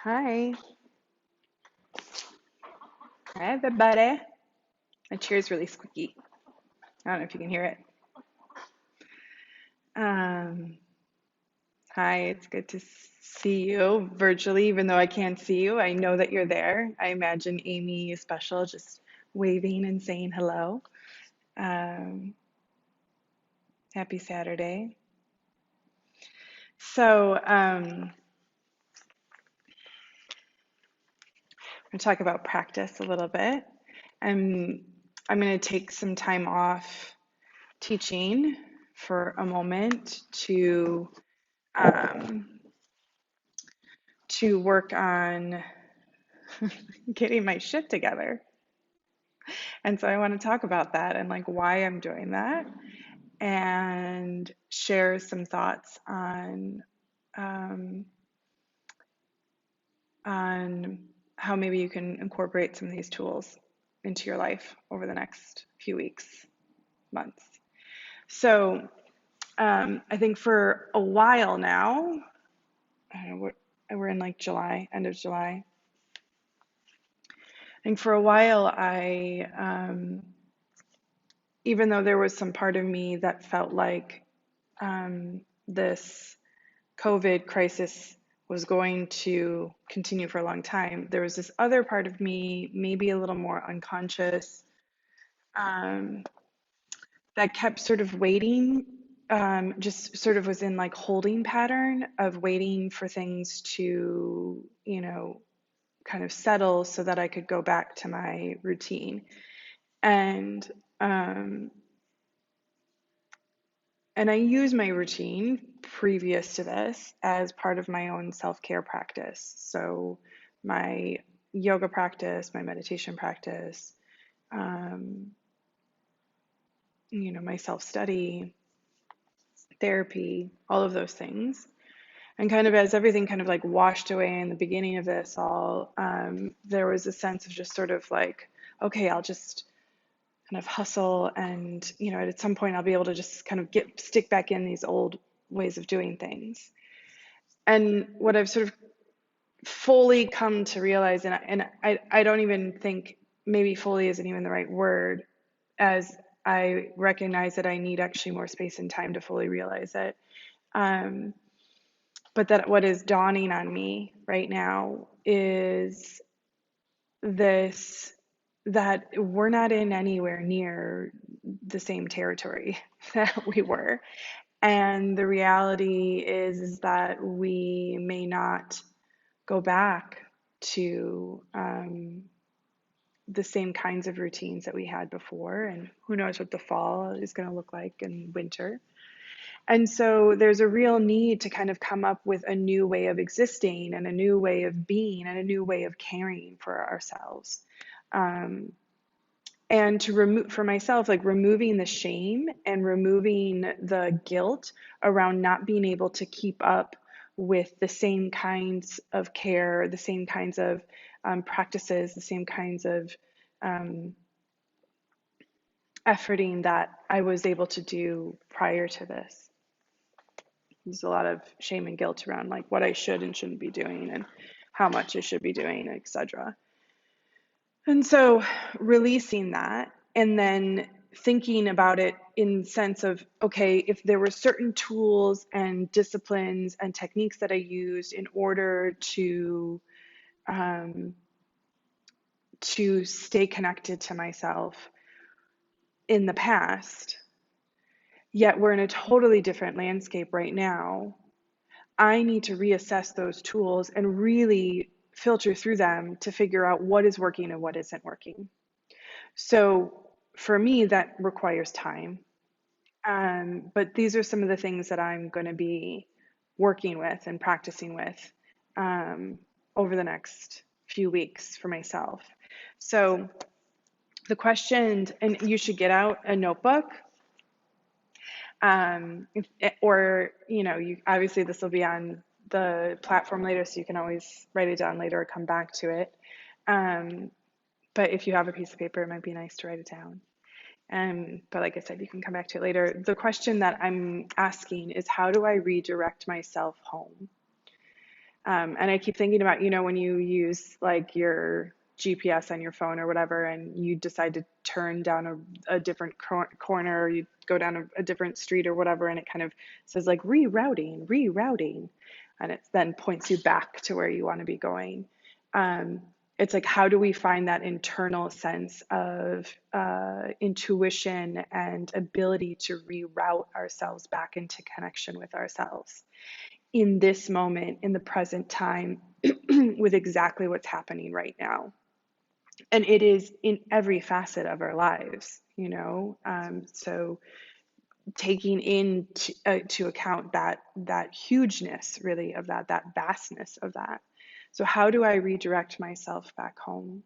Hi. Hi, everybody. My chair's really squeaky. I don't know if you can hear it. Um, Hi, it's good to see you virtually, even though I can't see you. I know that you're there. I imagine Amy is special, just waving and saying hello. Um, Happy Saturday. So, I'm going to talk about practice a little bit. I'm I'm going to take some time off teaching for a moment um, to work on getting my shit together. And so I want to talk about that and like why I'm doing that and share some thoughts um, on how maybe you can incorporate some of these tools into your life over the next few weeks, months. So, I think for a while now, I don't know, we're in like July, end of July. I think for a while, even though there was some part of me that felt like this COVID crisis was going to continue for a long time, there was this other part of me, maybe a little more unconscious, um, that kept sort of waiting, just sort of was in like holding pattern of waiting for things to, kind of settle so that I could go back to my routine. And um, And I use my routine previous to this as part of my own self-care practice. So my yoga practice, my meditation practice, um, my self-study, therapy, all of those things. And kind of as everything kind of like washed away in the beginning of this all, there was a sense of just sort of like, okay, I'll just kind of hustle and, at some point I'll be able to just kind of stick back in these old ways of doing things. And what I've sort of fully come to realize, and I don't even think maybe fully isn't even the right word, as I recognize that I need actually more space and time to fully realize it. Um, but that what is dawning on me right now is this that we're not in anywhere near the same territory that we were. And the reality is that we may not go back to the same kinds of routines that we had before. And who knows what the fall is going to look like and winter. And so there's a real need to kind of come up with a new way of existing and a new way of being and a new way of caring for ourselves. Um, and to remove for myself, like removing the shame and removing the guilt around not being able to keep up with the same kinds of care, the same kinds of practices, the same kinds of um, efforting that I was able to do prior to this. There's a lot of shame and guilt around like what I should and shouldn't be doing and how much I should be doing, etc. And so releasing that and then thinking about it in sense of, okay, if there were certain tools and disciplines and techniques that I used in order um, to stay connected to myself in the past, yet we're in a totally different landscape right now, I need to reassess those tools and really filter through them to figure out what is working and what isn't working. So for me, that requires time. But these are some of the things that I'm going to be working with and practicing with um, over the next few weeks for myself. So the question, and you should get out a notebook, or you obviously this will be on the platform later, so you can always write it down later or come back to it. Um, but if you have a piece of paper, it might be nice to write it down. But like I said, you can come back to it later. The question that I'm asking is, how do I redirect myself home? And I keep thinking about, when you use like your GPS on your phone or whatever, and you decide to turn down a different corner, or you go down a different street or whatever, and it kind of says like rerouting, and it then points you back to where you want to be going. Um, it's like, how do we find that internal sense of intuition and ability to reroute ourselves back into connection with ourselves in this moment, in the present time, with exactly what's happening right now? And it is in every facet of our lives. So taking into to account that hugeness, really, of that vastness of that. So how do I redirect myself back home?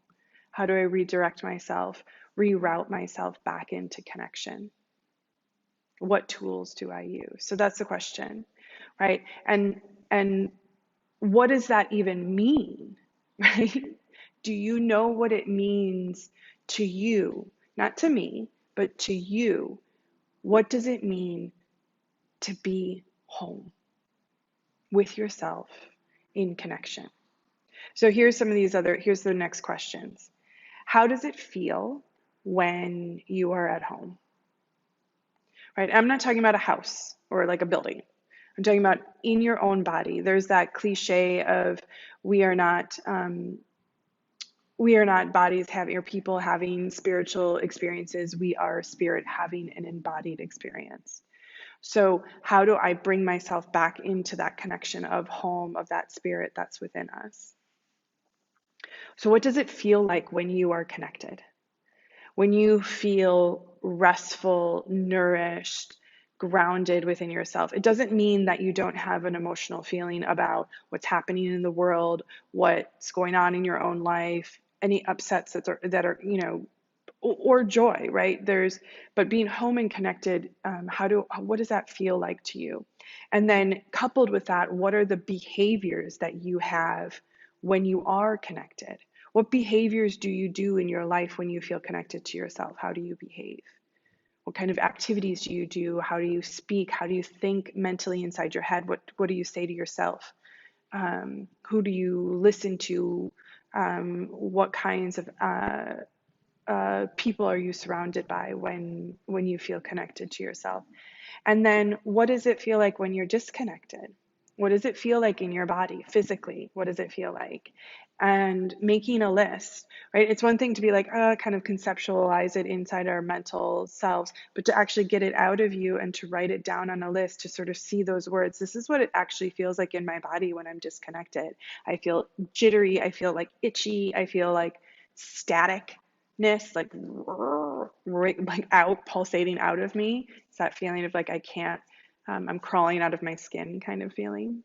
How do I redirect myself, reroute myself back into connection? What tools do I use? So that's the question, right? And what does that even mean, right? Do you know what it means to you? Not to me, but to you. What does it mean to be home with yourself in connection? So here's here's the next questions. How does it feel when you are at home? Right? I'm not talking about a house or like a building. I'm talking about in your own body. There's that cliche of we are not bodies having, or people having spiritual experiences. We are spirit having an embodied experience. So how do I bring myself back into that connection of home, of that spirit that's within us? So what does it feel like when you are connected? When you feel restful, nourished, grounded within yourself? It doesn't mean that you don't have an emotional feeling about what's happening in the world, what's going on in your own life, any upsets that are or joy, right? But being home and connected, what does that feel like to you? And then coupled with that, what are the behaviors that you have when you are connected? What behaviors do you do in your life when you feel connected to yourself? How do you behave? What kind of activities do you do? How do you speak? How do you think mentally inside your head? What do you say to yourself? Who do you listen to? What kinds of people are you surrounded by when you feel connected to yourself? And then what does it feel like when you're disconnected? What does it feel like in your body physically? What does it feel like? And making a list, right? It's one thing to be like, kind of conceptualize it inside our mental selves, but to actually get it out of you and to write it down on a list, to sort of see those words. This is what it actually feels like in my body when I'm disconnected. I feel jittery. I feel like itchy. I feel like static, like right, like out, pulsating out of me. It's that feeling of like I can't, I'm crawling out of my skin kind of feeling.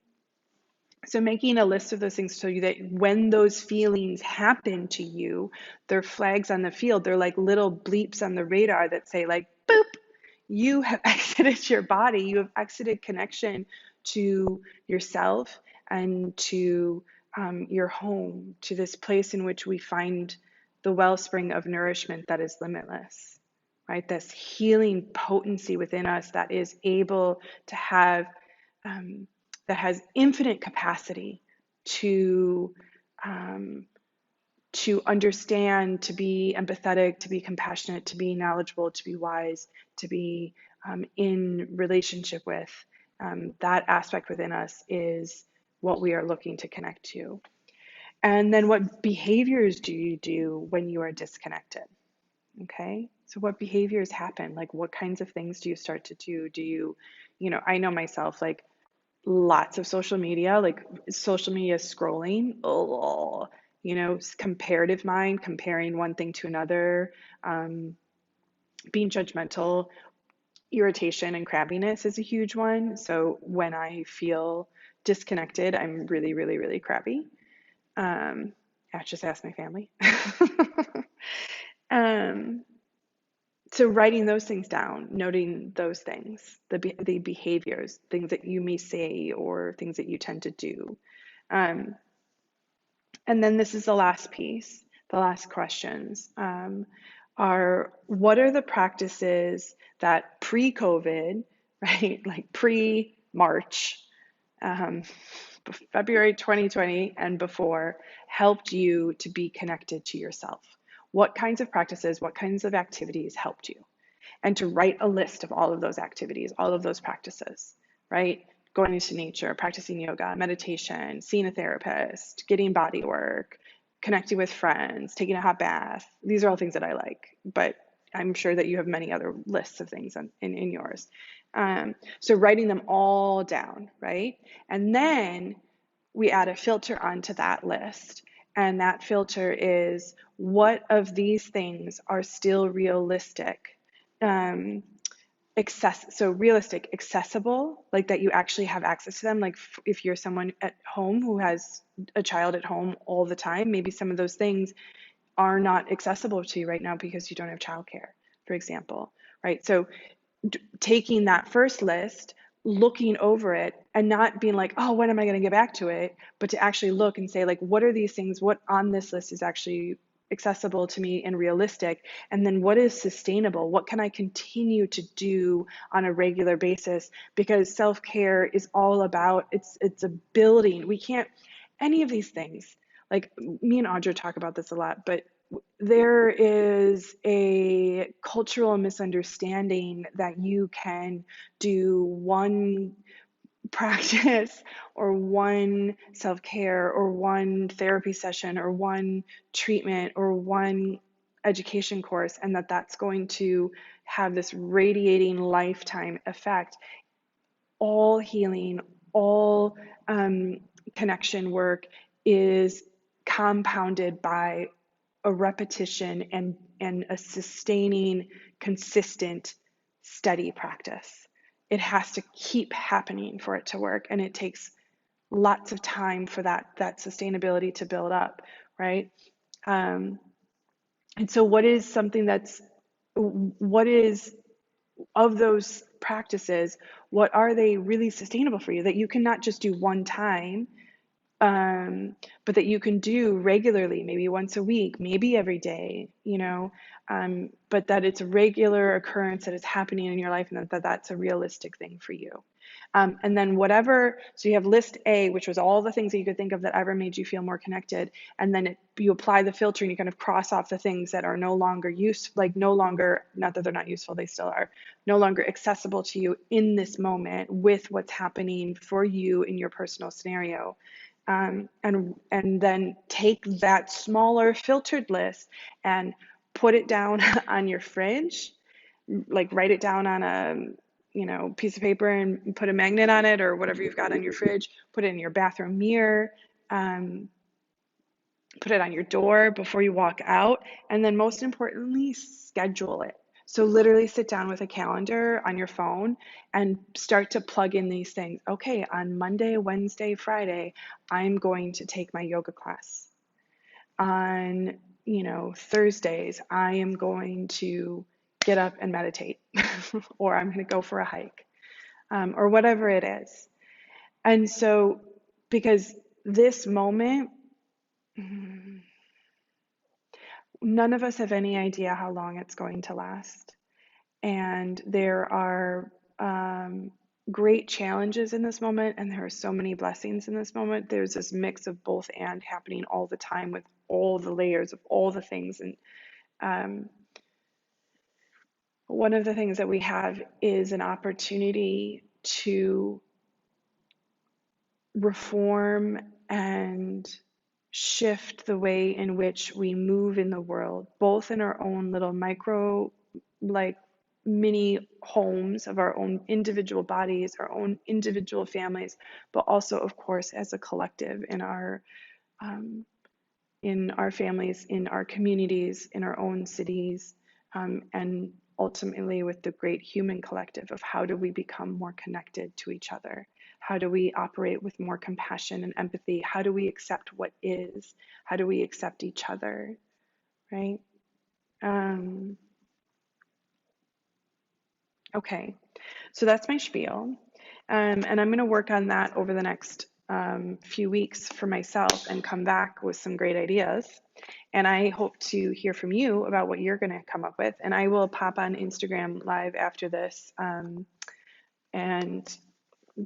So making a list of those things so that when those feelings happen to you, they're flags on the field. They're like little bleeps on the radar that say like, boop, you have exited your body. You have exited connection to yourself and to your home, to this place in which we find the wellspring of nourishment that is limitless, right? This healing potency within us that is able to have, that has infinite capacity to um, to understand, to be empathetic, to be compassionate, to be knowledgeable, to be wise, to be in relationship with. That aspect within us is what we are looking to connect to. And then what behaviors do you do when you are disconnected? Okay. So what behaviors happen? Like what kinds of things do you start to do? Do you, I know myself, like lots of social media scrolling, oh, comparative mind, comparing one thing to another, being judgmental, irritation and crabbiness is a huge one. So when I feel disconnected, I'm really, really, really crabby. I just ask my family. um, so writing those things down, noting those things, the behaviors, things that you may say or things that you tend to do. Um, and then this is the last piece, the last questions, are what are the practices that pre-COVID, right, like pre-March, um, February 2020 and before helped you to be connected to yourself? What kinds of practices, what kinds of activities helped you? And to write a list of all of those activities, all of those practices, right? Going into nature, practicing yoga, meditation, seeing a therapist, getting body work, connecting with friends, taking a hot bath. These are all things that I like, but I'm sure that you have many other lists of things in yours. So writing them all down, right? And then we add a filter onto that list. And that filter is, what of these things are still realistic? So realistic, accessible, like that you actually have access to them. Like if you're someone at home who has a child at home all the time, maybe some of those things are not accessible to you right now because you don't have childcare, for example, right? So taking that first list, looking over it, and not being like, oh, when am I going to get back to it? But to actually look and say, like, what are these things? What on this list is actually accessible to me and realistic? And then what is sustainable? What can I continue to do on a regular basis? Because self-care is all about, it's a building. We can't, any of these things, like me and Audra talk about this a lot, but there is a cultural misunderstanding that you can do one practice or one self-care or one therapy session or one treatment or one education course, and that's going to have this radiating lifetime effect. All healing, all connection work is compounded by a repetition and a sustaining, consistent, steady practice. It has to keep happening for it to work, and it takes lots of time for that sustainability to build up, right? And so, what is something what is of those practices? What are they really sustainable for you that you cannot just do one time? But that you can do regularly, maybe once a week, maybe every day, but that it's a regular occurrence that is happening in your life, and that's a realistic thing for you. And then so you have list A, which was all the things that you could think of that ever made you feel more connected. And then you apply the filter and you kind of cross off the things that are no longer not that they're not useful, they still are no longer accessible to you in this moment with what's happening for you in your personal scenario. And then take that smaller filtered list and put it down on your fridge, like write it down on a piece of paper and put a magnet on it or whatever you've got on your fridge, put it in your bathroom mirror, put it on your door before you walk out, and then most importantly, schedule it. So literally sit down with a calendar on your phone and start to plug in these things. Okay, on Monday, Wednesday, Friday, I'm going to take my yoga class. On, Thursdays, I am going to get up and meditate, or I'm going to go for a hike, or whatever it is. And so, because this moment, none of us have any idea how long it's going to last. And there are great challenges in this moment, and there are so many blessings in this moment. There's this mix of both and happening all the time with all the layers of all the things. And one of the things that we have is an opportunity to reform and shift the way in which we move in the world, both in our own little micro, like mini homes of our own individual bodies, our own individual families, but also, of course, as a collective in our families, in our communities, in our own cities, and ultimately with the great human collective of how do we become more connected to each other? How do we operate with more compassion and empathy? How do we accept what is? How do we accept each other, right? Okay, so that's my spiel. And I'm going to work on that over the next few weeks for myself and come back with some great ideas. And I hope to hear from you about what you're going to come up with. And I will pop on Instagram live after this and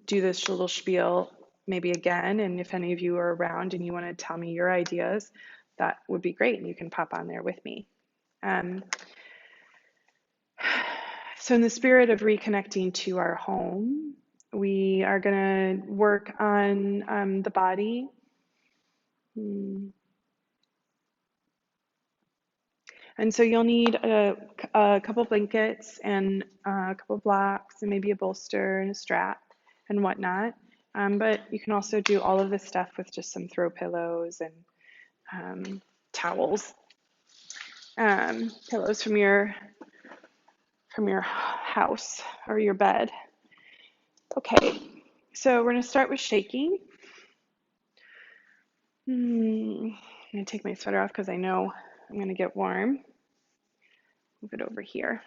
do this little spiel maybe again. And if any of you are around and you want to tell me your ideas, that would be great. And you can pop on there with me. Um, so in the spirit of reconnecting to our home, we are going to work on the body. And so you'll need a couple blankets and a couple blocks and maybe a bolster and a strap and whatnot. But you can also do all of this stuff with just some throw pillows and towels, pillows from your house or your bed. Okay, so we're going to start with shaking. I'm going to take my sweater off because I know I'm going to get warm. Move it over here.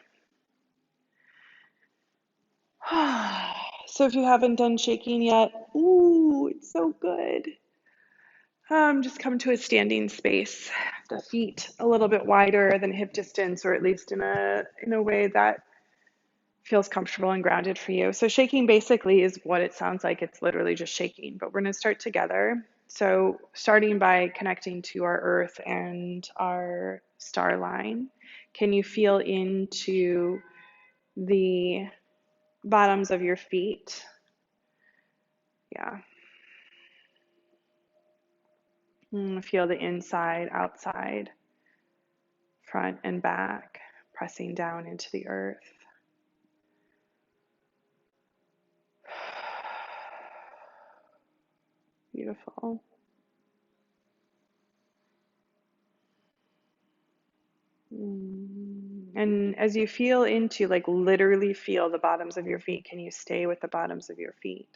So if you haven't done shaking yet, ooh, it's so good. Just come to a standing space, the feet a little bit wider than hip distance, or at least in a way that feels comfortable and grounded for you. So shaking basically is what it sounds like. It's literally just shaking, but we're going to start together. So starting by connecting to our earth and our star line, can you feel into the bottoms of your feet? Yeah. Feel the inside, outside, front and back, pressing down into the earth. Beautiful. And as you feel into, like literally feel the bottoms of your feet, can you stay with the bottoms of your feet?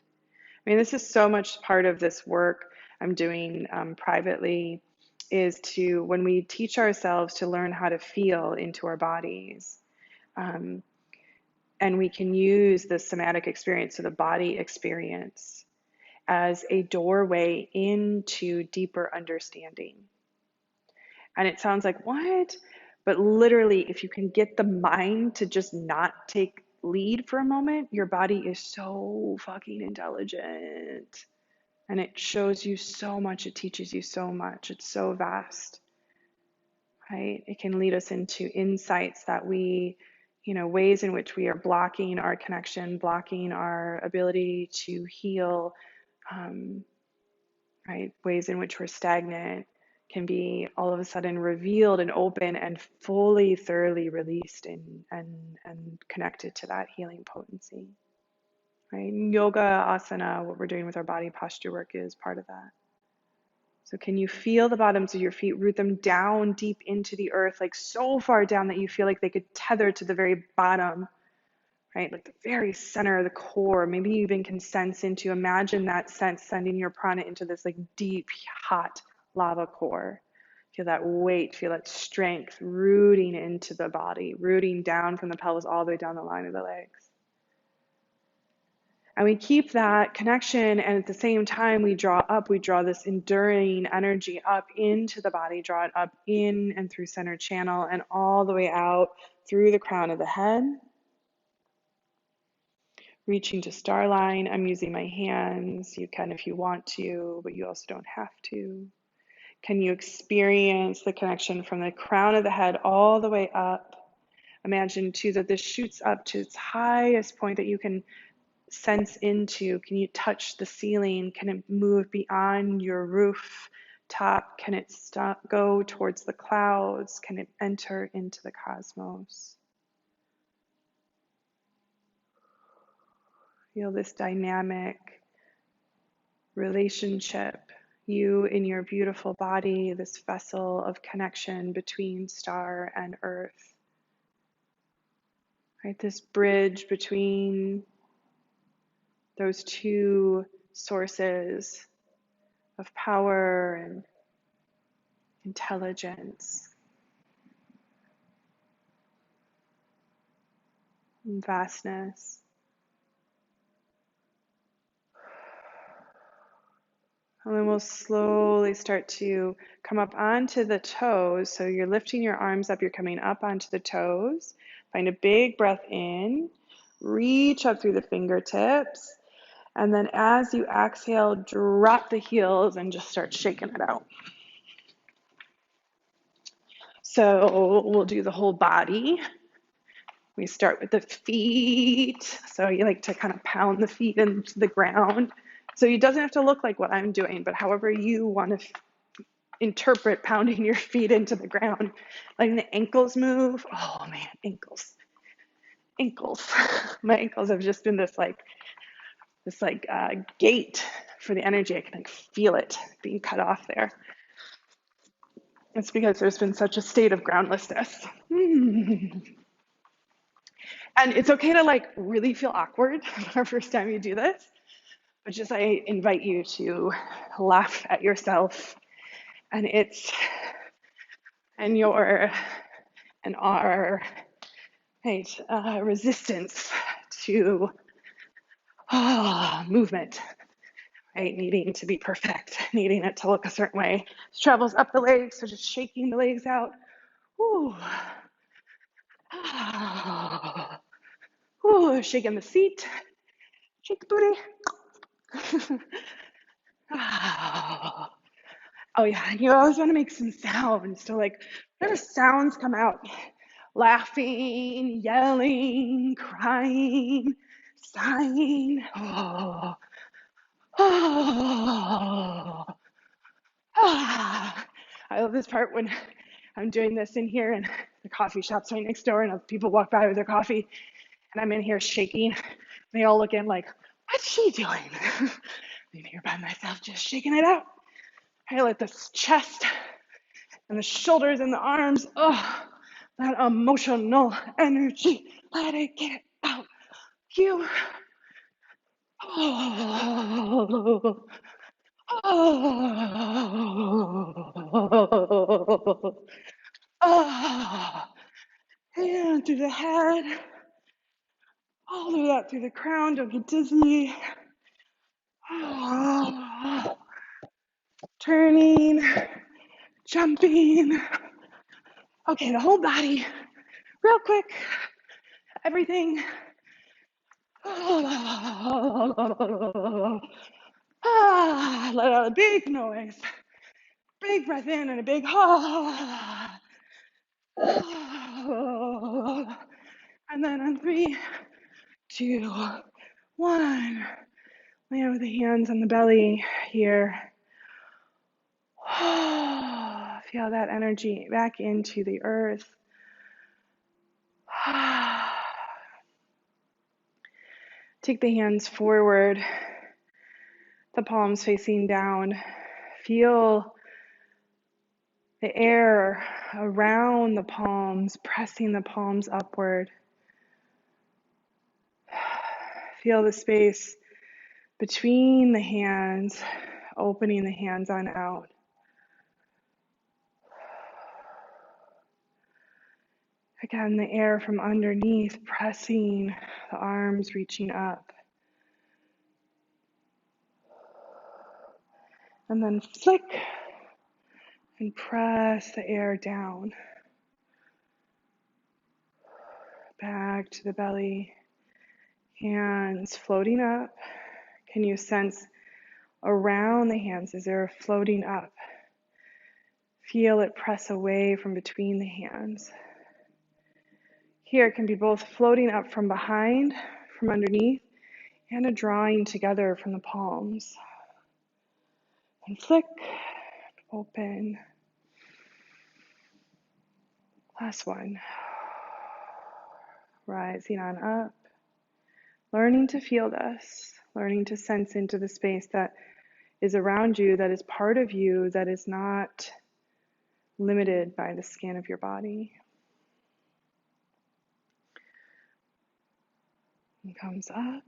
I mean, this is so much part of this work I'm doing privately, is to, when we teach ourselves to learn how to feel into our bodies, and we can use the somatic experience, so the body experience, as a doorway into deeper understanding. And it sounds like, what? But literally, if you can get the mind to just not take lead for a moment, your body is so fucking intelligent. And it shows you so much, it teaches you so much. It's so vast, right? It can lead us into insights that we, ways in which we are blocking our connection, blocking our ability to heal, right? Ways in which we're stagnant can be all of a sudden revealed and open and fully, thoroughly released and connected to that healing potency, right? Yoga, asana, what we're doing with our body posture work is part of that. So can you feel the bottoms of your feet, root them down deep into the earth, like so far down that you feel like they could tether to the very bottom, right? Like the very center of the core. Maybe you even can sense into, imagine that sense sending your prana into this like deep, hot lava core. Feel that weight, feel that strength rooting into the body, rooting down from the pelvis all the way down the line of the legs. And we keep that connection, and at the same time we draw this enduring energy up into the body, draw it up in and through center channel and all the way out through the crown of the head. Reaching to star line, I'm using my hands. You can if you want to, but you also don't have to. Can you experience the connection from the crown of the head all the way up? Imagine too that this shoots up to its highest point that you can sense into. Can you touch the ceiling? Can it move beyond your roof top? Can it go towards the clouds? Can it enter into the cosmos? Feel this dynamic relationship, you in your beautiful body, this vessel of connection between star and earth, right? This bridge between those two sources of power and intelligence and vastness. And then we'll slowly start to come up onto the toes. So you're lifting your arms up, you're coming up onto the toes. Find a big breath in, reach up through the fingertips, And then as you exhale, drop the heels and just start shaking it out. So we'll do the whole body. We start with the feet. So you like to kind of pound the feet into the ground. So it doesn't have to look like what I'm doing, but however you want to interpret pounding your feet into the ground. Letting the ankles move. Oh man, ankles. My ankles have just been this gate for the energy. I can like feel it being cut off there. It's because there's been such a state of groundlessness. And it's okay to like really feel awkward the first time you do this, but just I invite you to laugh at yourself and your and our resistance to movement, right? Needing to be perfect, needing it to look a certain way. It travels up the legs, so just shaking the legs out. Ooh. Ooh, shaking the seat, shake the booty. Oh yeah, and you always want to make some sounds. So like whatever sounds come out, laughing, yelling, crying, sighing. Oh, oh, ah. I love this part when I'm doing this in here and the coffee shop's right next door and people walk by with their coffee and I'm in here shaking. They all look in like, what's she doing? I'm here by myself just shaking it out. I let this chest and the shoulders and the arms, oh, that emotional energy, let it get out. You, oh, oh, oh, and through the head, all of that through the crown, don't get dizzy. Oh, turning, jumping. Okay, the whole body, real quick, everything. Let out a big noise. Big breath in and a big and then on 3, 2, 1. Land with the hands on the belly here. Feel that energy back into the earth. Take the hands forward, the palms facing down. Feel the air around the palms, pressing the palms upward. Feel the space between the hands, opening the hands on out. Again, the air from underneath, pressing the arms, reaching up. And then flick and press the air down. Back to the belly. Hands floating up. Can you sense around the hands as they're floating up? Feel it press away from between the hands. Here it can be both floating up from behind, from underneath, and a drawing together from the palms. And flick, open. Last one. Rising on up. Learning to feel this, learning to sense into the space that is around you, that is part of you, that is not limited by the skin of your body. And comes up,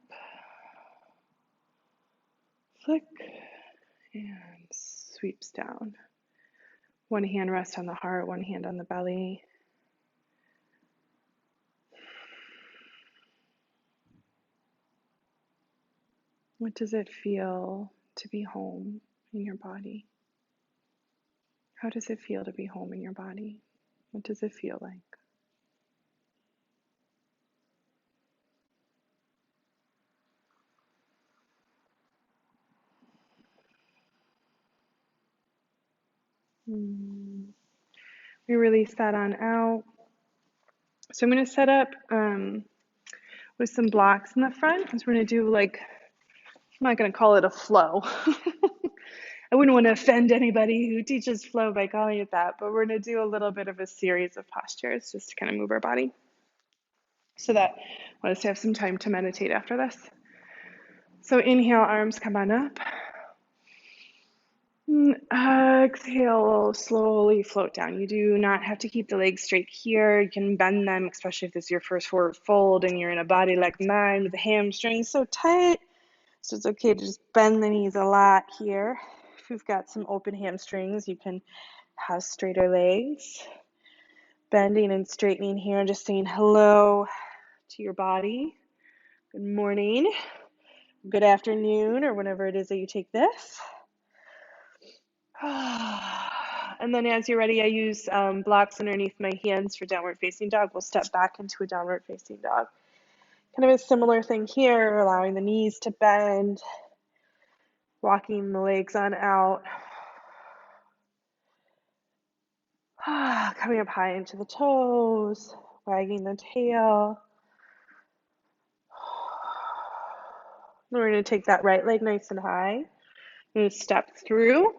flick, and sweeps down. One hand rests on the heart, one hand on the belly. What does it feel to be home in your body? How does it feel to be home in your body? What does it feel like? We release that on out. So I'm going to set up with some blocks in the front because we're going to do like, I'm not going to call it a flow. I wouldn't want to offend anybody who teaches flow by calling it that, but we're going to do a little bit of a series of postures just to kind of move our body so that I want us to have some time to meditate after this. So inhale, arms come on up. Exhale, slowly float down. You do not have to keep the legs straight here. You can bend them, especially if this is your first forward fold and you're in a body like mine with the hamstrings so tight. So it's okay to just bend the knees a lot here. If you've got some open hamstrings, you can have straighter legs. Bending and straightening here, just saying hello to your body. Good morning, good afternoon, or whenever it is that you take this. And then as you're ready, I use blocks underneath my hands for downward facing dog. We'll step back into a downward facing dog. Kind of a similar thing here, allowing the knees to bend, walking the legs on out. Coming up high into the toes, wagging the tail. We're going to take that right leg nice and high. We're going to step through.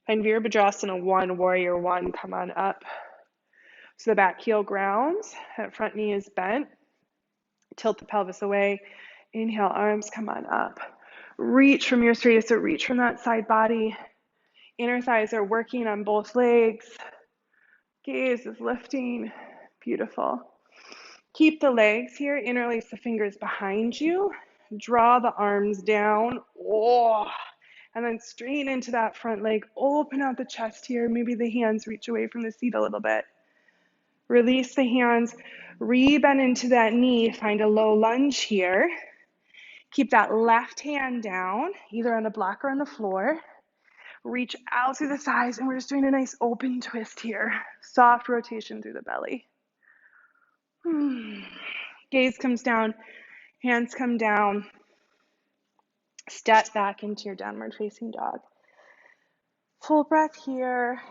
Find Virabhadrasana 1, Warrior 1. Come on up. So the back heel grounds. That front knee is bent. Tilt the pelvis away. Inhale, arms come on up. Reach from your straightest, so reach from that side body. Inner thighs are working on both legs. Gaze is lifting. Beautiful. Keep the legs here. Interlace the fingers behind you. Draw the arms down. And then straighten into that front leg. Open out the chest here. Maybe the hands reach away from the seat a little bit. Release the hands. Re-bend into that knee. Find a low lunge here. Keep that left hand down, either on the block or on the floor. Reach out through the thighs, and we're just doing a nice open twist here. Soft rotation through the belly. Gaze comes down, hands come down. Step back into your downward facing dog. Full breath here.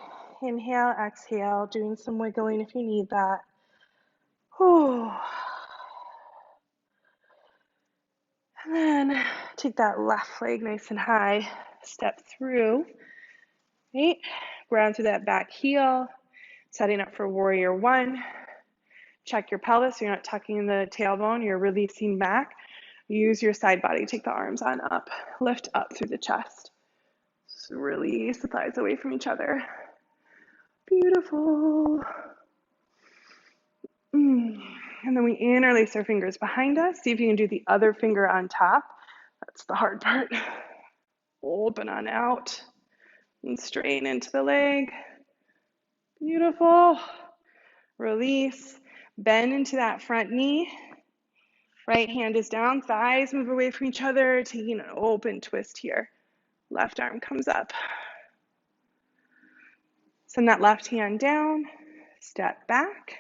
Inhale, exhale, doing some wiggling if you need that. And then take that left leg nice and high. Step through. Right? Ground through that back heel. Setting up for Warrior 1. Check your pelvis. You're not tucking the tailbone. You're releasing back. Use your side body. Take the arms on up. Lift up through the chest. Just release the thighs away from each other. Beautiful. And then we interlace our fingers behind us. See if you can do the other finger on top. That's the hard part. Open on out. And straighten into the leg. Beautiful. Release. Bend into that front knee. Right hand is down. Thighs move away from each other. Taking an open twist here. Left arm comes up. Send that left hand down. Step back.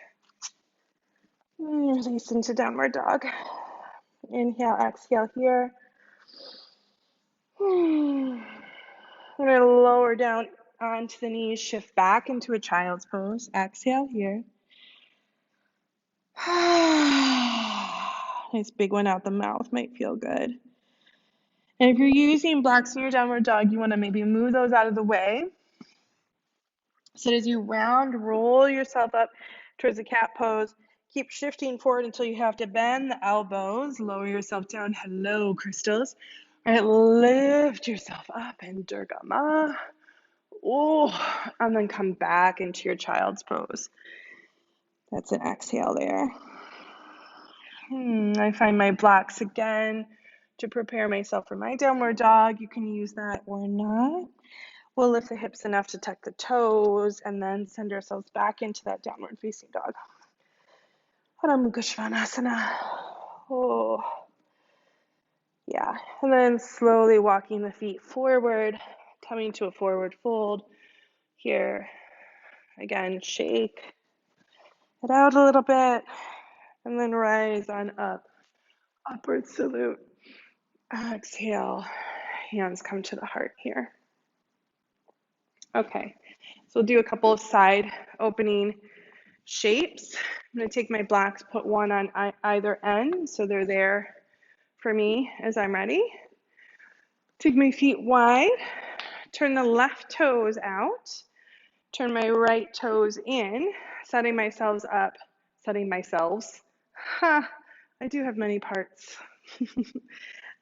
And release into downward dog. Inhale, exhale here. We're going to lower down onto the knees, shift back into a child's pose. Exhale here. Nice big one out the mouth, might feel good. And if you're using blocks in your downward dog, you want to maybe move those out of the way. So as you round, roll yourself up towards the cat pose. Keep shifting forward until you have to bend the elbows. Lower yourself down. Hello, crystals. All right, lift yourself up in Durga Ma. And then come back into your child's pose. That's an exhale there. I find my blocks again to prepare myself for my downward dog. You can use that or not. We'll lift the hips enough to tuck the toes and then send ourselves back into that downward facing dog. Shavasana. Yeah. And then slowly walking the feet forward, coming to a forward fold. Here, again, shake it out a little bit, and then rise on up. Upward salute. Exhale. Hands come to the heart here. Okay, so we'll do a couple of side opening shapes. I'm going to take my blocks, put one on either end so they're there for me as I'm ready. Take my feet wide, turn the left toes out, turn my right toes in, setting myself up, ha, I do have many parts.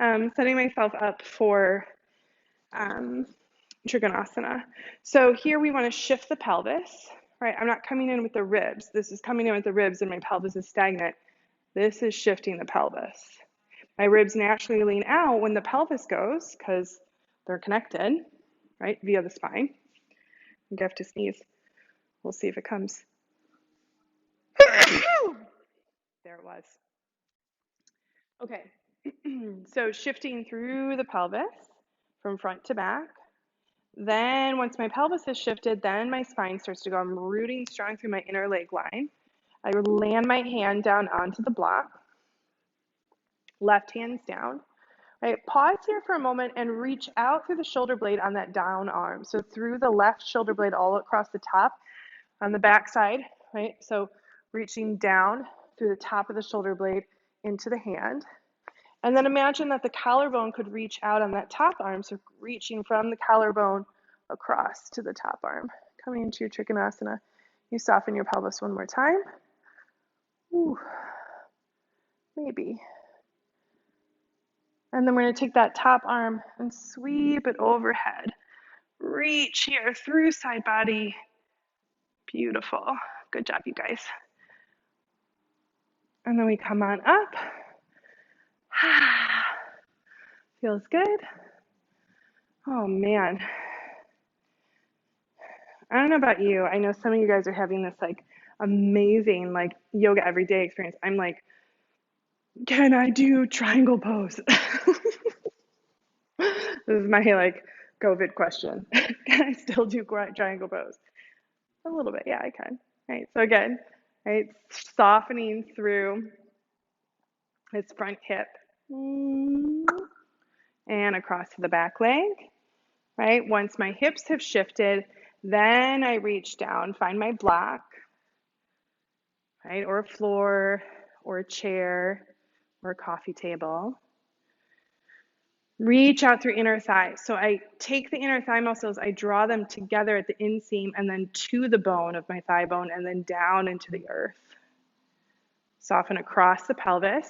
Setting myself up for um, Trikonasana. So here we want to shift the pelvis, right? I'm not coming in with the ribs. This is coming in with the ribs and my pelvis is stagnant. This is shifting the pelvis. My ribs naturally lean out when the pelvis goes because they're connected, right, via the spine. I'm going to have to sneeze. We'll see if it comes. There it was. Okay, so shifting through the pelvis from front to back. Then once my pelvis is shifted, then my spine starts to go. I'm rooting strong through my inner leg line. I land my hand down onto the block. Left hand's down. Right, pause here for a moment and reach out through the shoulder blade on that down arm. So through the left shoulder blade all across the top on the back side, right? So reaching down through the top of the shoulder blade into the hand. And then imagine that the collarbone could reach out on that top arm. So reaching from the collarbone across to the top arm. Coming into your Trikonasana. You soften your pelvis one more time. Ooh, maybe. And then we're going to take that top arm and sweep it overhead. Reach here through side body. Beautiful. Good job, you guys. And then we come on up. Feels good. Oh, man. I don't know about you. I know some of you guys are having this like amazing like yoga everyday experience. I'm like, can I do triangle pose? This is my like COVID question. Can I still do triangle pose? A little bit, yeah, I can. Right, so again, right, softening through its front hip and across to the back leg. Right, once my hips have shifted, then I reach down, find my block, right, or a floor, or a chair, or a coffee table. Reach out through inner thigh. So I take the inner thigh muscles, I draw them together at the inseam and then to the bone of my thigh bone and then down into the earth. Soften across the pelvis.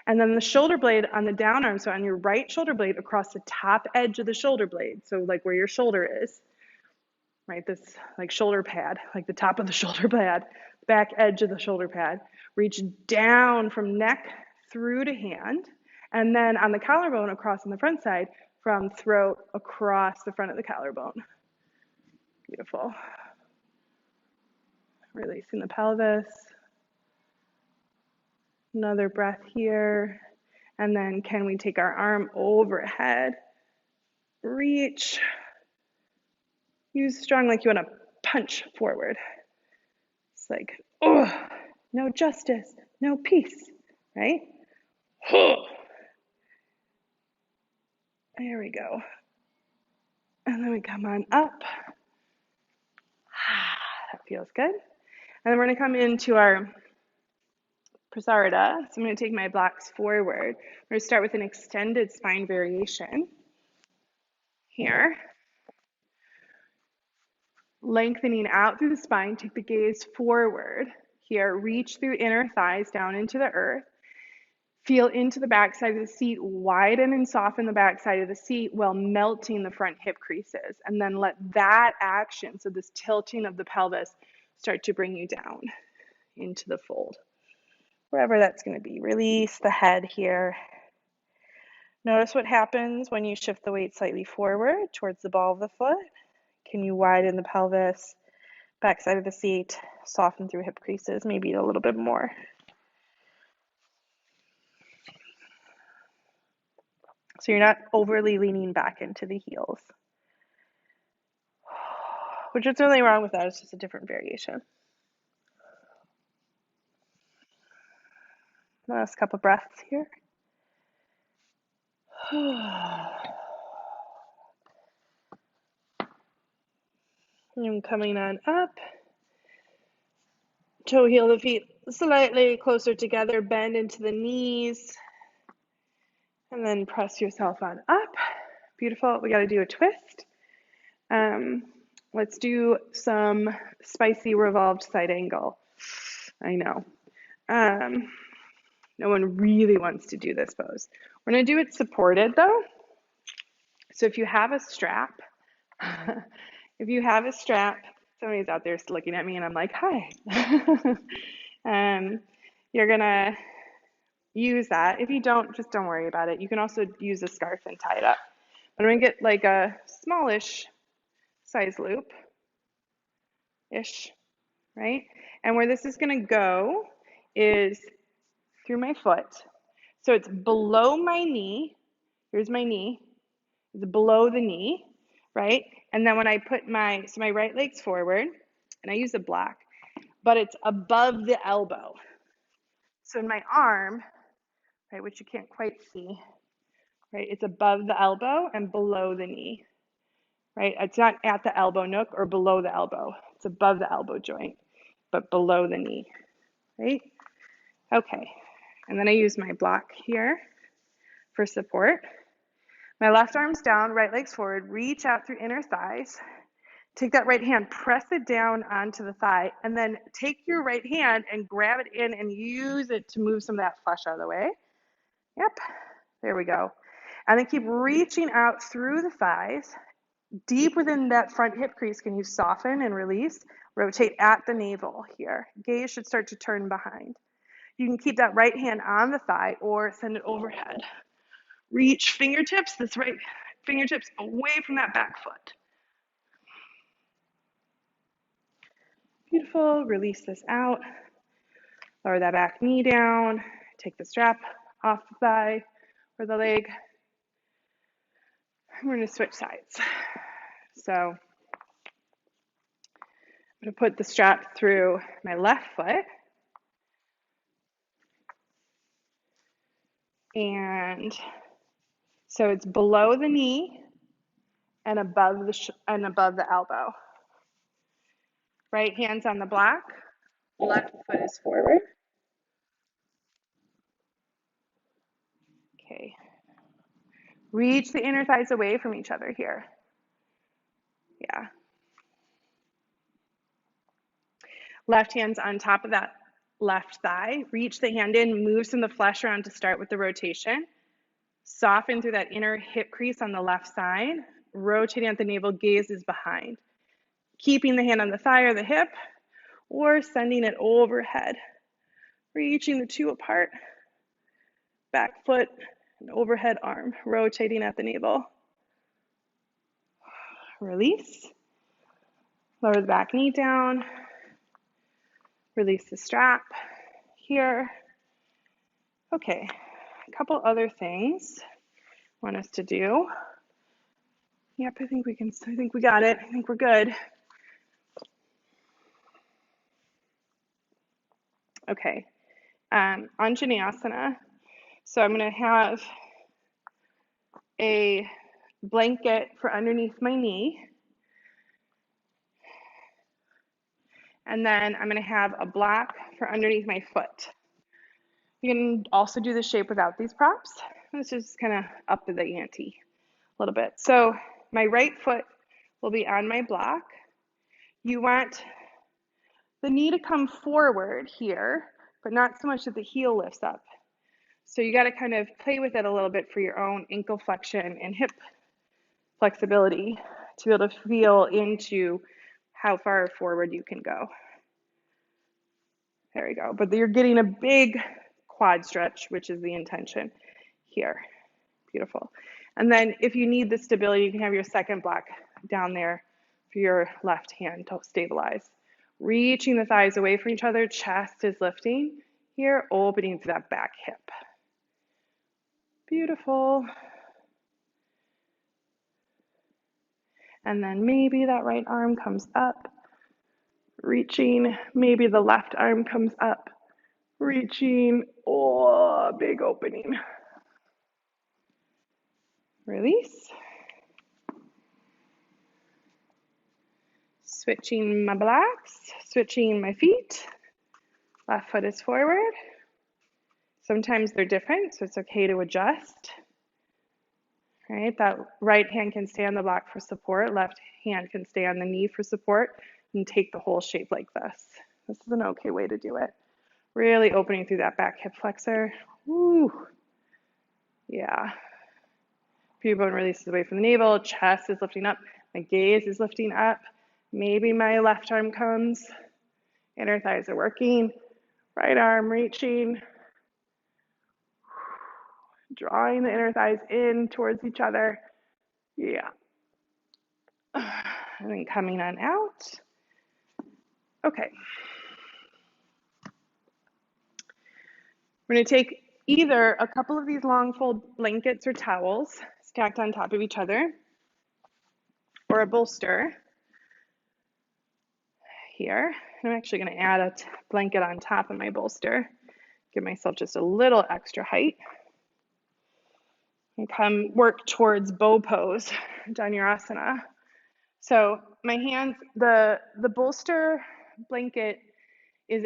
And then the shoulder blade on the down arm, so on your right shoulder blade across the top edge of the shoulder blade, so like where your shoulder is, right? This like shoulder pad, like the top of the shoulder pad, back edge of the shoulder pad. Reach down from neck through to hand. And then on the collarbone across on the front side, from throat across the front of the collarbone. Beautiful. Releasing the pelvis. Another breath here. And then can we take our arm overhead? Reach. Use strong like you want to punch forward. It's like, oh, no justice, no peace, right? There we go. And then we come on up. That feels good. And then we're going to come into our Prasarada. So I'm going to take my blocks forward. We're going to start with an extended spine variation here. Lengthening out through the spine, take the gaze forward. Here, reach through inner thighs down into the earth. Feel into the back side of the seat, widen and soften the back side of the seat while melting the front hip creases. And then let that action, so this tilting of the pelvis, start to bring you down into the fold. Wherever that's going to be. Release the head here. Notice what happens when you shift the weight slightly forward towards the ball of the foot. Can you widen the pelvis, back side of the seat, soften through hip creases, maybe a little bit more. So you're not overly leaning back into the heels. Which is nothing wrong with that, it's just a different variation. Last couple breaths here. And coming on up. Toe heel the feet slightly closer together, bend into the knees, and then press yourself on up. Beautiful. We got to do a twist. Let's do some spicy revolved side angle. I know. No one really wants to do this pose. We're going to do it supported though. So if you have a strap, somebody's out there looking at me and I'm like, hi. You're going to use that. If you don't, just don't worry about it. You can also use a scarf and tie it up. But I'm going to get like a smallish size loop-ish, right? And where this is going to go is through my foot. So it's below my knee. Here's my knee. It's below the knee, right? And then when I put my right leg's forward, and I use a block, but it's above the elbow. So in my arm, right, which you can't quite see, right, it's above the elbow and below the knee, right? It's not at the elbow nook or below the elbow. It's above the elbow joint, but below the knee, right? Okay, and then I use my block here for support. My left arm's down, right leg's forward, reach out through inner thighs. Take that right hand, press it down onto the thigh, and then take your right hand and grab it in and use it to move some of that flesh out of the way. Yep, there we go. And then keep reaching out through the thighs. Deep within that front hip crease, can you soften and release? Rotate at the navel here. Gaze should start to turn behind. You can keep that right hand on the thigh or send it overhead. Reach fingertips, this right fingertips away from that back foot. Beautiful. Release this out. Lower that back knee down. Take the strap off the thigh or the leg. We're going to switch sides. So I'm going to put the strap through my left foot. And so it's below the knee and above the elbow. Right hand's on the block. Left foot is forward. Okay. Reach the inner thighs away from each other here. Yeah. Left hand's on top of that left thigh. Reach the hand in, move some of the flesh around to start with the rotation. Soften through that inner hip crease on the left side. Rotating at the navel, gaze is behind. Keeping the hand on the thigh or the hip, or sending it overhead. Reaching the two apart. Back foot and overhead arm, rotating at the navel. Release. Lower the back knee down. Release the strap here. Okay, a couple other things I want us to do. Yep, I think we got it. I think we're good. Okay, Anjanasana. So I'm going to have a blanket for underneath my knee. And then I'm going to have a block for underneath my foot. You can also do the shape without these props. This is kind of up to the ante a little bit. So my right foot will be on my block. You want the knee to come forward here, but not so much that the heel lifts up. So you got to kind of play with it a little bit for your own ankle flexion and hip flexibility to be able to feel into how far forward you can go. There we go. But you're getting a big quad stretch, which is the intention here. Beautiful. And then if you need the stability, you can have your second block down there for your left hand to stabilize. Reaching the thighs away from each other, chest is lifting here, opening through that back hip. Beautiful. And then maybe that right arm comes up, reaching, maybe the left arm comes up, reaching, oh, big opening. Release. Switching my blocks, switching my feet. Left foot is forward. Sometimes they're different, so it's okay to adjust. Right, that right hand can stay on the block for support, left hand can stay on the knee for support, and take the whole shape like this. This is an okay way to do it. Really opening through that back hip flexor. Woo. Yeah. Pube bone releases away from the navel, chest is lifting up, my gaze is lifting up. Maybe my left arm comes, inner thighs are working, right arm reaching, drawing the inner thighs in towards each other. Yeah. And then coming on out. Okay. We're going to take either a couple of these long fold blankets or towels stacked on top of each other, or a bolster here. I'm actually going to add a blanket on top of my bolster, give myself just a little extra height, and come work towards bow pose, Anjanasana. So my hands, the bolster blanket is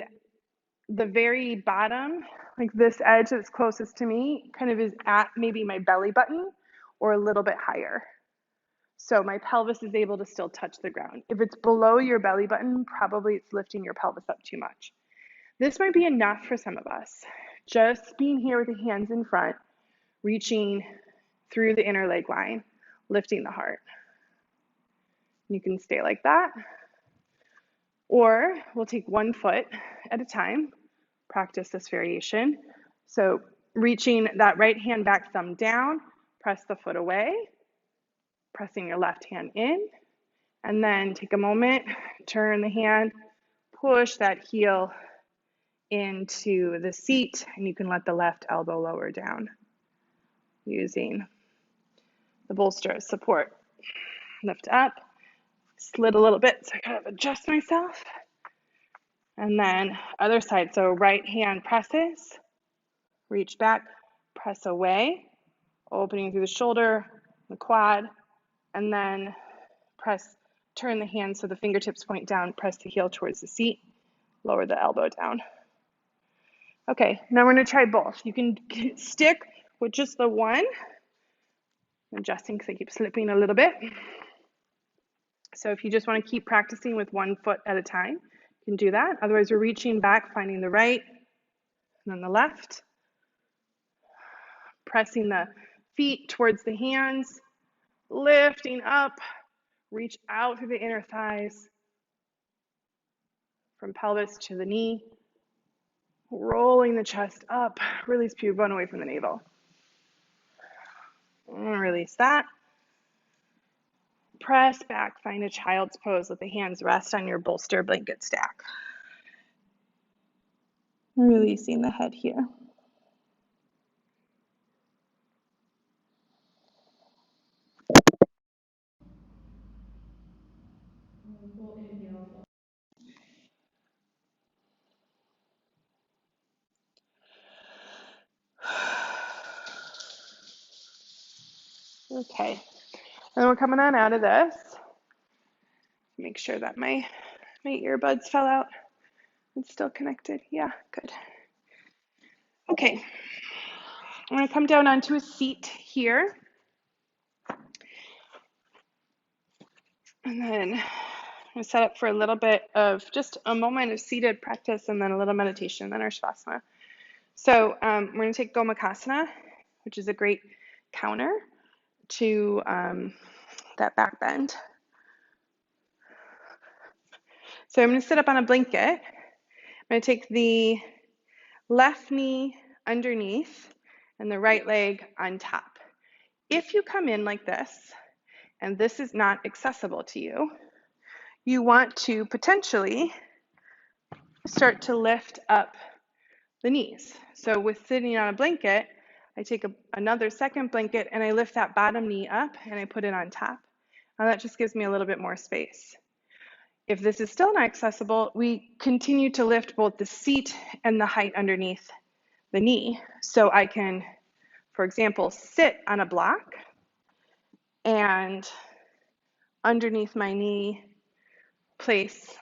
the very bottom, like this edge that's closest to me, kind of is at maybe my belly button or a little bit higher. So my pelvis is able to still touch the ground. If it's below your belly button, probably it's lifting your pelvis up too much. This might be enough for some of us. Just being here with the hands in front, reaching through the inner leg line, lifting the heart. You can stay like that. Or we'll take one foot at a time, practice this variation. So reaching that right hand back, thumb down, press the foot away, pressing your left hand in, and then take a moment, turn the hand, push that heel into the seat, and you can let the left elbow lower down using the bolster as support. Lift up, slid a little bit, so I kind of adjust myself. And then other side, so right hand presses, reach back, press away, opening through the shoulder, the quad, and then press, turn the hand so the fingertips point down, press the heel towards the seat, lower the elbow down. Okay, now we're going to try both. You can stick with just the one. I'm adjusting because I keep slipping a little bit. So if you just want to keep practicing with one foot at a time, you can do that. Otherwise, we're reaching back, finding the right, and then the left. Pressing the feet towards the hands, lifting up, reach out through the inner thighs, from pelvis to the knee, rolling the chest up, release pube bone away from the navel. And release that. Press back, find a child's pose, let the hands rest on your bolster blanket stack. Releasing the head here. Full inhale. Okay, and we're coming on out of this. Make sure that my earbuds fell out. It's still connected. Yeah, good. Okay, I'm going to come down onto a seat here. And then I'm going to set up for a little bit of just a moment of seated practice and then a little meditation, then our Shavasana. So we're going to take Gomakasana, which is a great counter to that back bend. So I'm going to sit up on a blanket. I'm going to take the left knee underneath and the right leg on top. If you come in like this, and this is not accessible to you, you want to potentially start to lift up the knees. So with sitting on a blanket, I take another second blanket and I lift that bottom knee up and I put it on top. And that just gives me a little bit more space. If this is still not accessible, we continue to lift both the seat and the height underneath the knee. So I can, for example, sit on a block and underneath my knee, place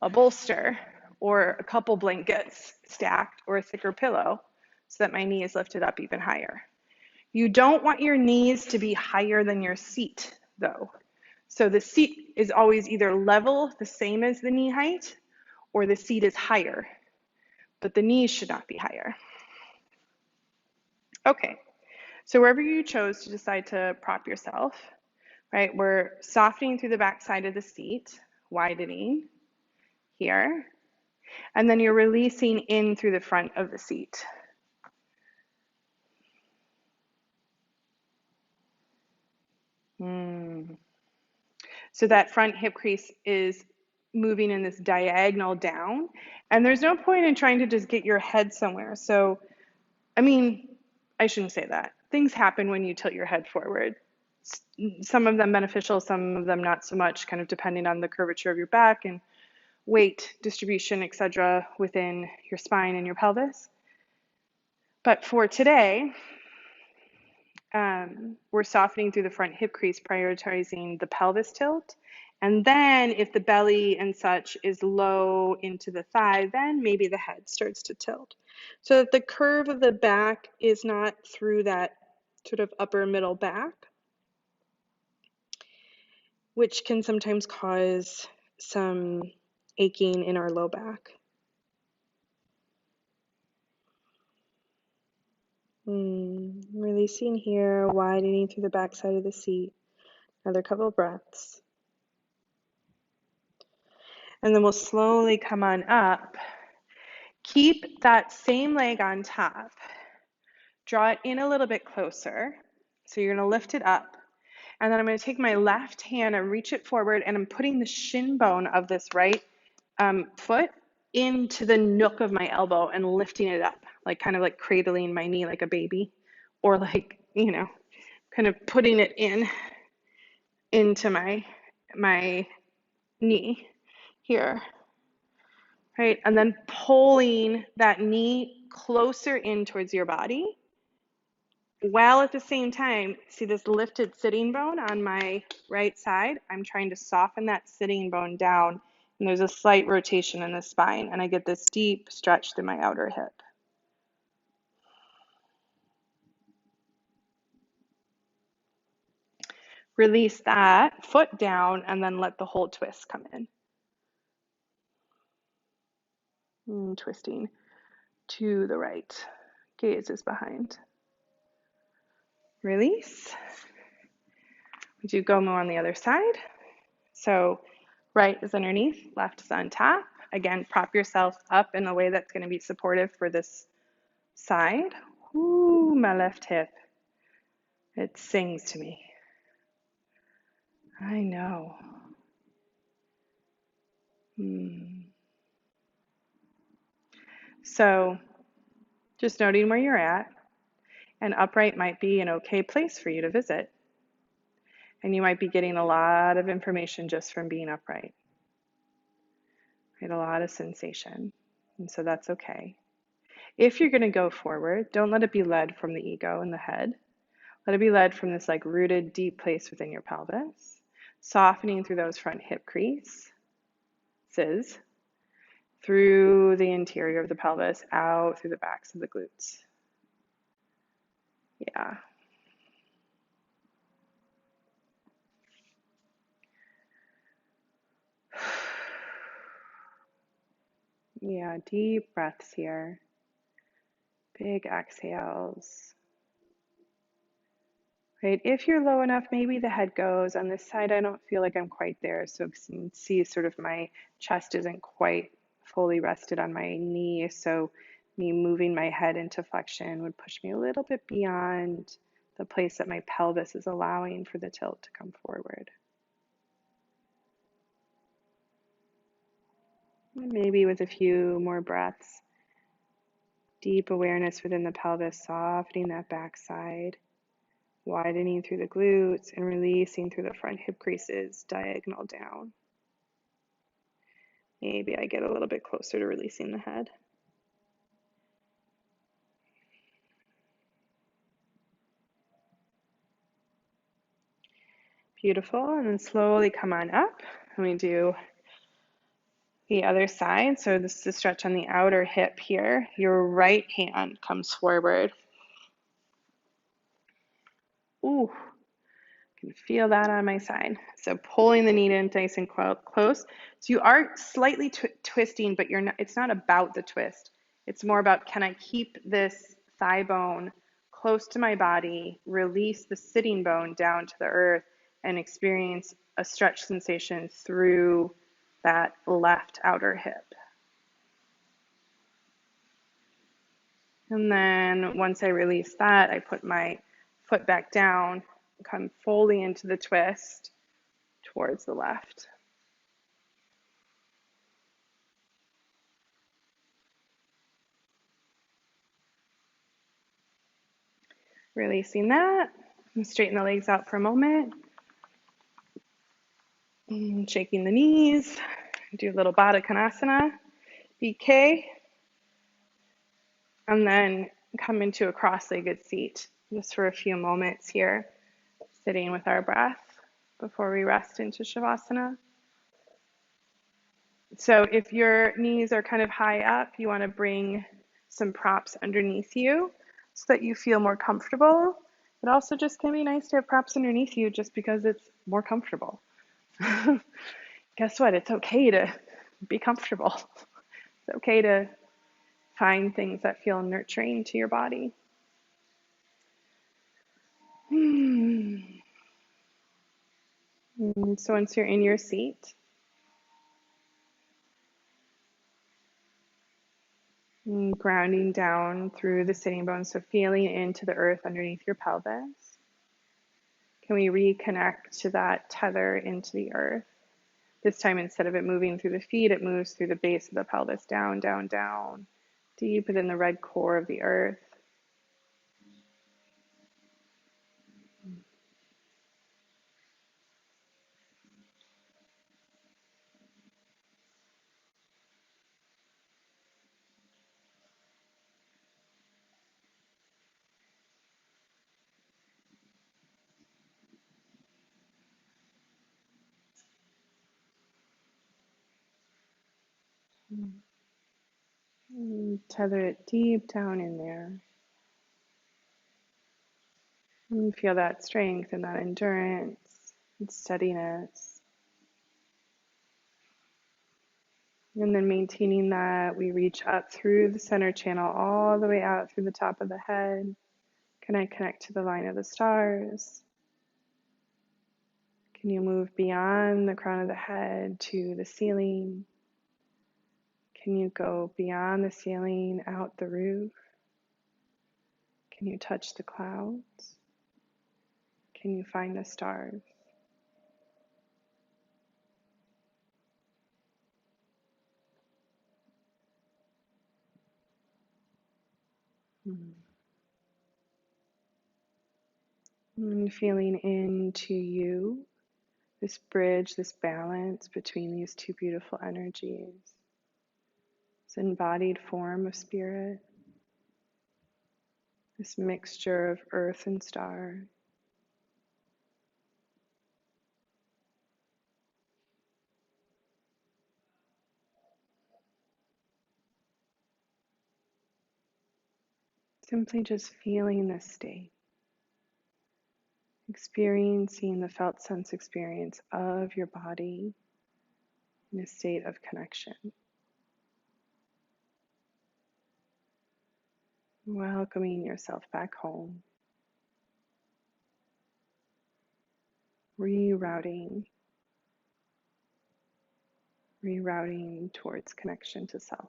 a bolster or a couple blankets stacked or a thicker pillow so that my knee is lifted up even higher. You don't want your knees to be higher than your seat, though. So the seat is always either level, the same as the knee height, or the seat is higher, but the knees should not be higher. Okay, so wherever you chose to decide to prop yourself, right, we're softening through the back side of the seat, widening here, and then you're releasing in through the front of the seat. So that front hip crease is moving in this diagonal down, and there's no point in trying to just get your head somewhere. So, I mean, I shouldn't say that. Things happen when you tilt your head forward. Some of them beneficial, some of them not so much, kind of depending on the curvature of your back and weight distribution, etc., within your spine and your pelvis. But for today, we're softening through the front hip crease, prioritizing the pelvis tilt. And then if the belly and such is low into the thigh, then maybe the head starts to tilt. So that the curve of the back is not through that sort of upper middle back, which can sometimes cause some aching in our low back. Releasing here, widening through the back side of the seat. Another couple of breaths. And then we'll slowly come on up. Keep that same leg on top. Draw it in a little bit closer. So you're going to lift it up. And then I'm going to take my left hand and reach it forward, and I'm putting the shin bone of this right foot into the nook of my elbow and lifting it up, like kind of like cradling my knee like a baby, or like, you know, kind of putting it into my knee here, right? And then pulling that knee closer in towards your body, while at the same time, see this lifted sitting bone on my right side? I'm trying to soften that sitting bone down, and there's a slight rotation in the spine, and I get this deep stretch through my outer hip. Release that foot down, and then let the whole twist come in. Twisting to the right. Gaze is behind. Release. We do Gomu on the other side. So right is underneath, left is on top. Again, prop yourself up in a way that's going to be supportive for this side. Ooh, my left hip. It sings to me. I know. So just noting where you're at, and upright might be an okay place for you to visit. And you might be getting a lot of information just from being upright. Right? A lot of sensation. And so that's okay. If you're going to go forward, don't let it be led from the ego and the head. Let it be led from this like rooted deep place within your pelvis, softening through those front hip creases, through the interior of the pelvis, out through the backs of the glutes. Yeah. Yeah, deep breaths here. Big exhales. Right, if you're low enough, maybe the head goes. On this side, I don't feel like I'm quite there. So you can see sort of my chest isn't quite fully rested on my knee. So me moving my head into flexion would push me a little bit beyond the place that my pelvis is allowing for the tilt to come forward. Maybe with a few more breaths, deep awareness within the pelvis, softening that backside, widening through the glutes and releasing through the front hip creases, diagonal down. Maybe I get a little bit closer to releasing the head. Beautiful, and then slowly come on up. And we do The other side, so this is a stretch on the outer hip here. Your right hand comes forward. Ooh, can feel that on my side. So pulling the knee in nice and close. So you are slightly twisting, but you're not, it's not about the twist. It's more about, can I keep this thigh bone close to my body, release the sitting bone down to the earth, and experience a stretch sensation through that left outer hip. And then once I release that, I put my foot back down, come fully into the twist towards the left. Releasing that, and straighten the legs out for a moment. And shaking the knees, do a little Gomakasana, BK, and then come into a cross-legged seat just for a few moments here, sitting with our breath before we rest into Shavasana. So if your knees are kind of high up, you want to bring some props underneath you so that you feel more comfortable. It also just can be nice to have props underneath you just because it's more comfortable. Guess what? It's okay to be comfortable. It's okay to find things that feel nurturing to your body. So once you're in your seat, grounding down through the sitting bones, so feeling into the earth underneath your pelvis. Can we reconnect to that tether into the earth? This time, instead of it moving through the feet, it moves through the base of the pelvis, down, down, down, deep within the red core of the earth. Tether it deep down in there. And feel that strength and that endurance and steadiness. And then maintaining that, we reach up through the center channel all the way out through the top of the head. Can I connect to the line of the stars? Can you move beyond the crown of the head to the ceiling? Can you go beyond the ceiling, out the roof? Can you touch the clouds? Can you find the stars? And feeling into you, this bridge, this balance between these two beautiful energies, this embodied form of spirit, this mixture of earth and star. Simply just feeling this state, experiencing the felt sense experience of your body in a state of connection. Welcoming yourself back home. Rerouting towards connection to self.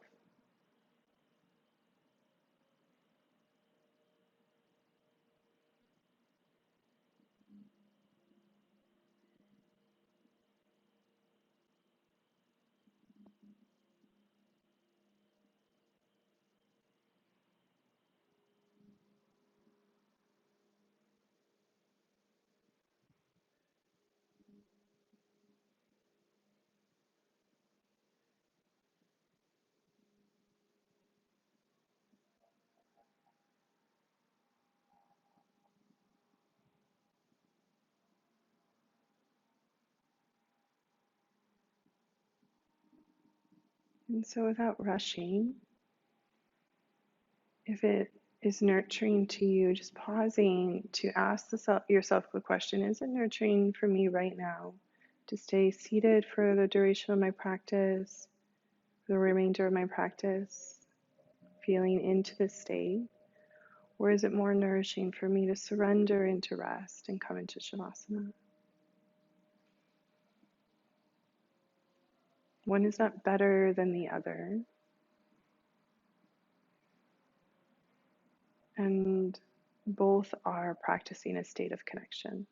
And so without rushing, if it is nurturing to you, just pausing to ask yourself the question, is it nurturing for me right now to stay seated for the duration of my practice, the remainder of my practice, feeling into this state? Or is it more nourishing for me to surrender into rest and come into Shavasana? One is not better than the other. And both are practicing a state of connection.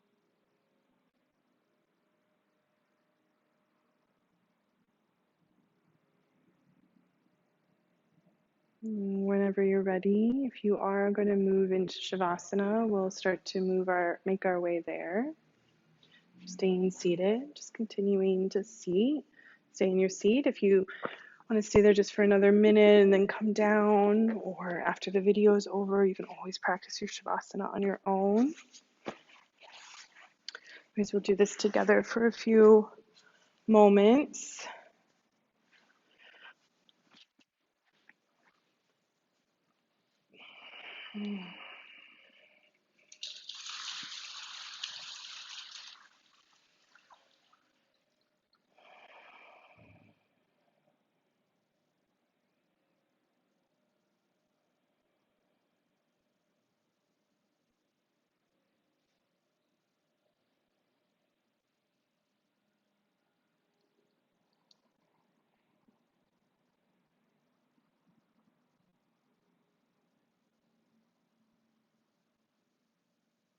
Whenever you're ready, if you are going to move into Shavasana, we'll start to make our way there. Staying seated, just continuing to stay in your seat. If you want to stay there just for another minute and then come down, or after the video is over, you can always practice your Shavasana on your own. Because we'll do this together for a few moments.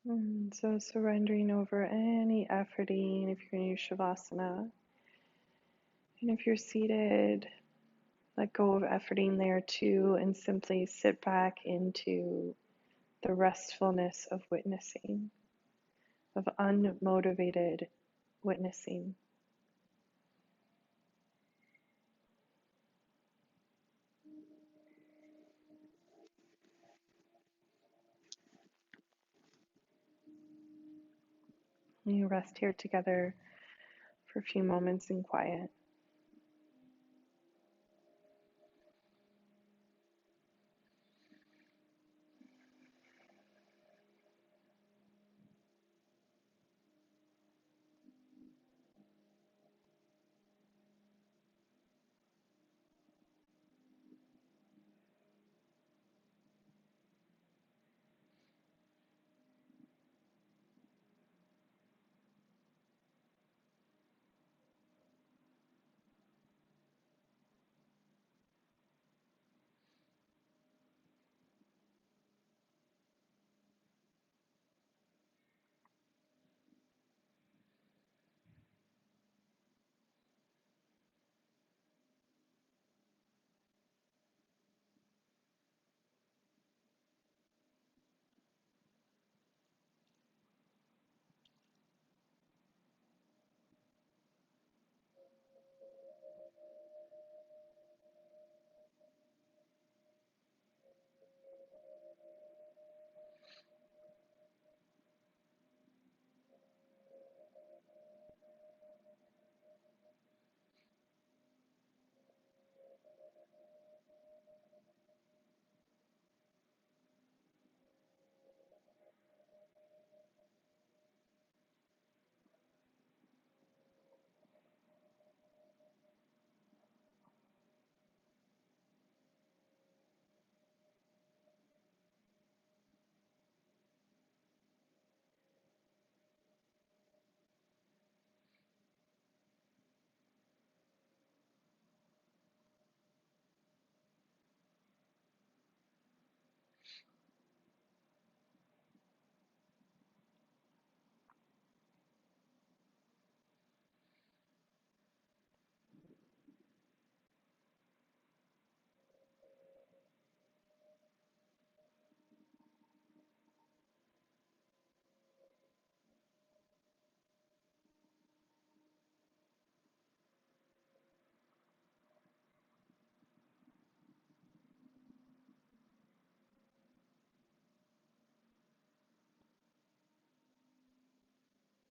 And so surrendering over any efforting if you're in your Shavasana. And if you're seated, let go of efforting there too and simply sit back into the restfulness of witnessing, of unmotivated witnessing. And you rest here together for a few moments in quiet.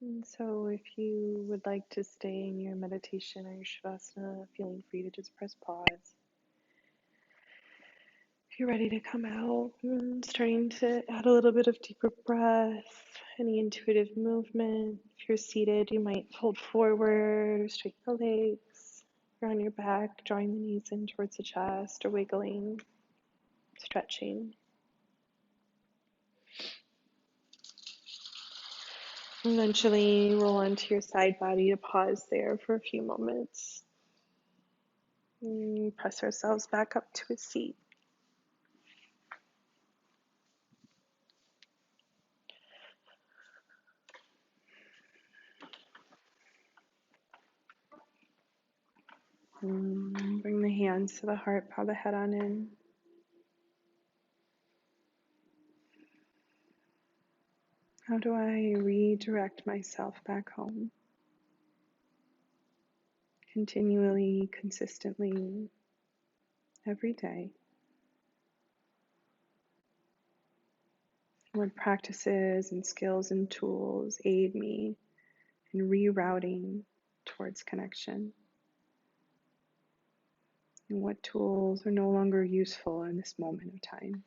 And so if you would like to stay in your meditation or your Shavasana, feeling free to just press pause. If you're ready to come out, starting to add a little bit of deeper breath, any intuitive movement. If you're seated, you might fold forward or straighten the legs. If you're on your back, drawing the knees in towards the chest or wiggling, stretching. Eventually roll onto your side body to pause there for a few moments. And press ourselves back up to a seat. Bring the hands to the heart, bow the head on in. How do I redirect myself back home? Continually, consistently, every day. What practices and skills and tools aid me in rerouting towards connection? And what tools are no longer useful in this moment of time?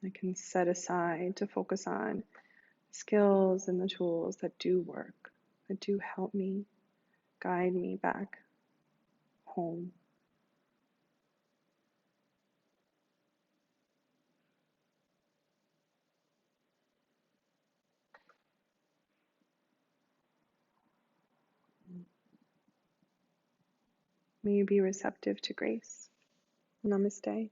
I can set aside to focus on skills and the tools that do work, that do help me, guide me back home. May you be receptive to grace. Namaste.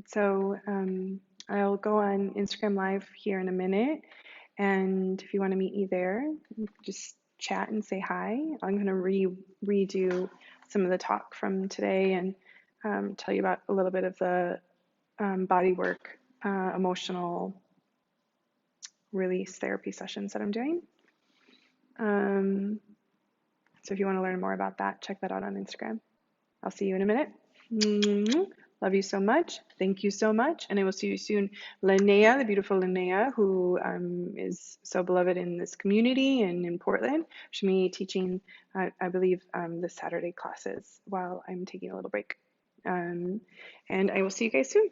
So I'll go on Instagram Live here in a minute. And if you want to meet me there, just chat and say hi. I'm going to redo some of the talk from today and tell you about a little bit of the body work, emotional release therapy sessions that I'm doing. So if you want to learn more about that, check that out on Instagram. I'll see you in a minute. Love you so much. Thank you so much. And I will see you soon. Linnea, the beautiful Linnea, who is so beloved in this community and in Portland. She'll be teaching, I believe, the Saturday classes while I'm taking a little break. And I will see you guys soon.